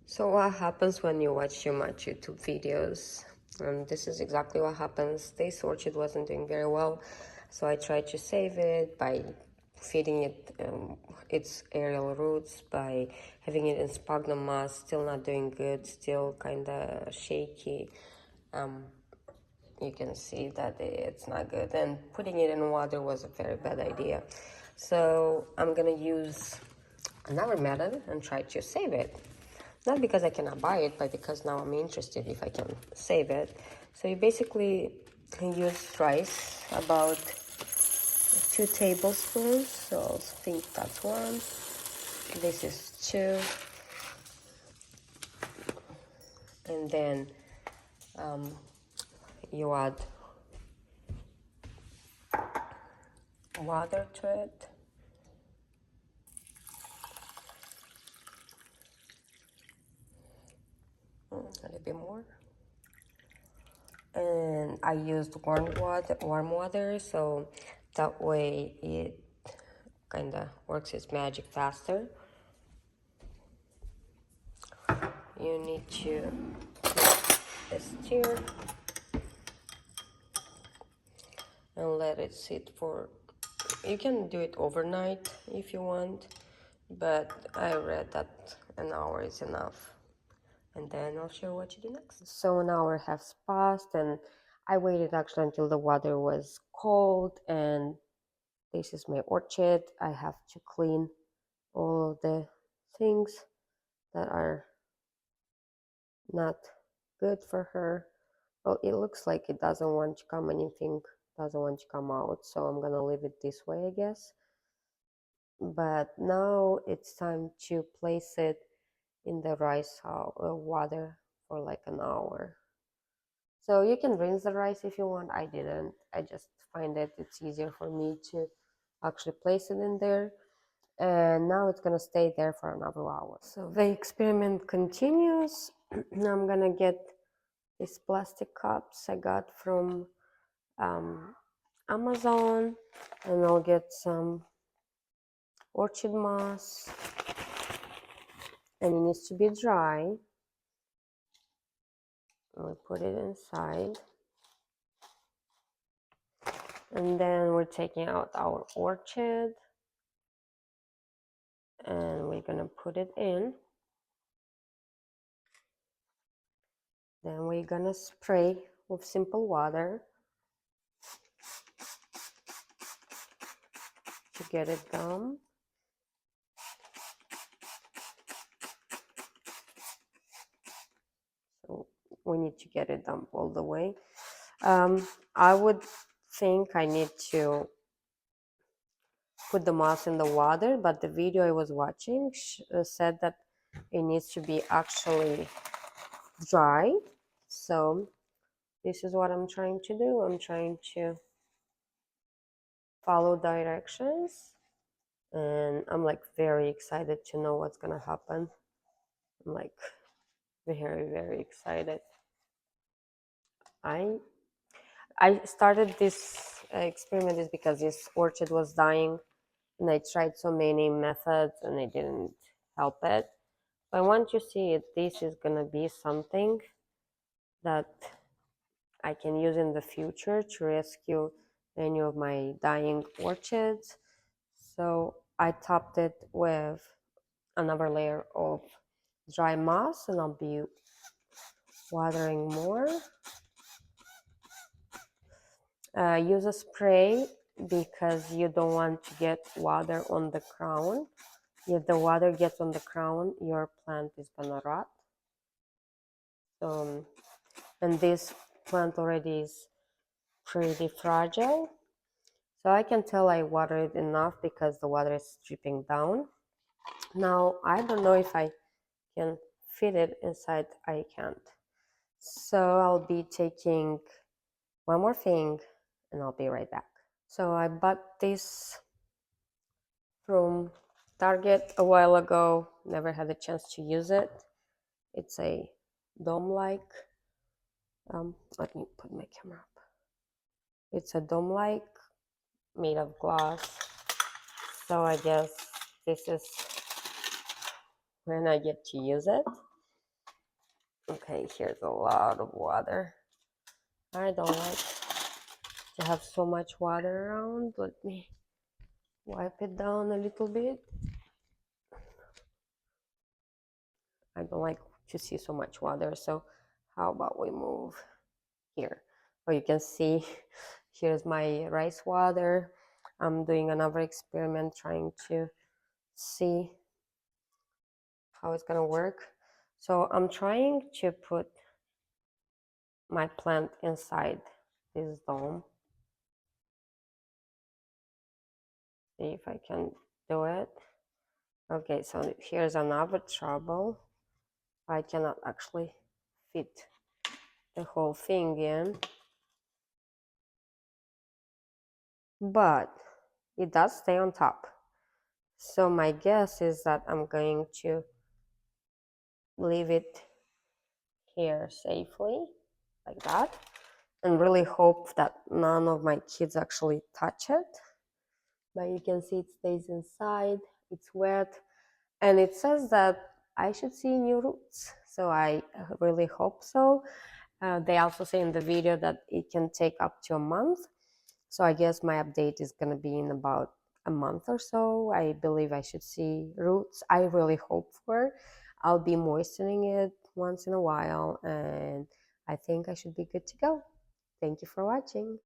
So what happens when you watch too much YouTube videos? This is exactly what happens. This orchid wasn't doing very well, so I tried to save it by feeding it its aerial roots, by having it in sphagnum moss. Still not doing good, still kind of shaky. You can see that it's not good, and putting it in water was a very bad idea. So I'm gonna use another method and try to save it. Not because I cannot buy it, but because now I'm interested if I can save it. So you basically use rice, about 2 tablespoons. So I think that's one. This is two. And then you add water to it. A little bit more. And I used warm water, so that way it kind of works its magic faster. You need to stir and let it sit for, you can do it overnight if you want, but I read that an hour is enough. And then I'll show what you do next. So an hour has passed, and I waited actually until the water was cold, and this is my orchid. I have to clean all of the things that are not good for her. Well, it looks like it doesn't want to come, anything doesn't want to come out, so I'm gonna leave it this way, I guess. But now it's time to place it in the rice water for like an hour. So you can rinse the rice if you want. I didn't. I just find that it's easier for me to actually place it in there. And now it's gonna stay there for another hour. So the experiment continues. I'm gonna get these plastic cups I got from Amazon, and I'll get some orchid moss, and it needs to be dry. We'll put it inside, and then we're taking out our orchid, and we're gonna put it in. Then we're gonna spray with simple water to get it done. So we need to get it done all the way. I would think I need to put the moss in the water, but the video I was watching said that it needs to be actually dry. So this is what I'm trying to do. I'm trying to follow directions, and I'm like very excited to know what's gonna happen. I'm like very excited. I started this experiment is because this orchid was dying, and I tried so many methods and it didn't help it. I want to see if this is gonna be something that I can use in the future to rescue any of my dying orchids. So I topped it with another layer of dry moss, and I'll be watering more. Use a spray because you don't want to get water on the crown. If the water gets on the crown, your plant is gonna rot. And this plant already is pretty fragile. So I can tell I watered enough because the water is dripping down. Now, I don't know if I can fit it inside. I can't. So I'll be taking one more thing and I'll be right back. So I bought this from Target a while ago. Never had a chance to use it. It's a dome-like. Let me put my camera up. It's a dome-like made of glass. So I guess this is when I get to use it. Okay, here's a lot of water. I don't like to have so much water around. Let me wipe it down a little bit. I don't like to see so much water, so how about we move here? Oh, you can see here's my rice water. I'm doing another experiment trying to see how it's gonna work. So I'm trying to put my plant inside this dome. See if I can do it. Okay, so here's another trouble. I cannot actually fit the whole thing in, but it does stay on top. So my guess is that I'm going to leave it here safely, like that, and really hope that none of my kids actually touch it. But you can see it stays inside, it's wet, and it says that I should see new roots. So I really hope so. They also say in the video that it can take up to a month. So I guess my update is going to be in about a month or so. I believe I should see roots. I really hope for. I'll be moistening it once in a while, and I think I should be good to go. Thank you for watching.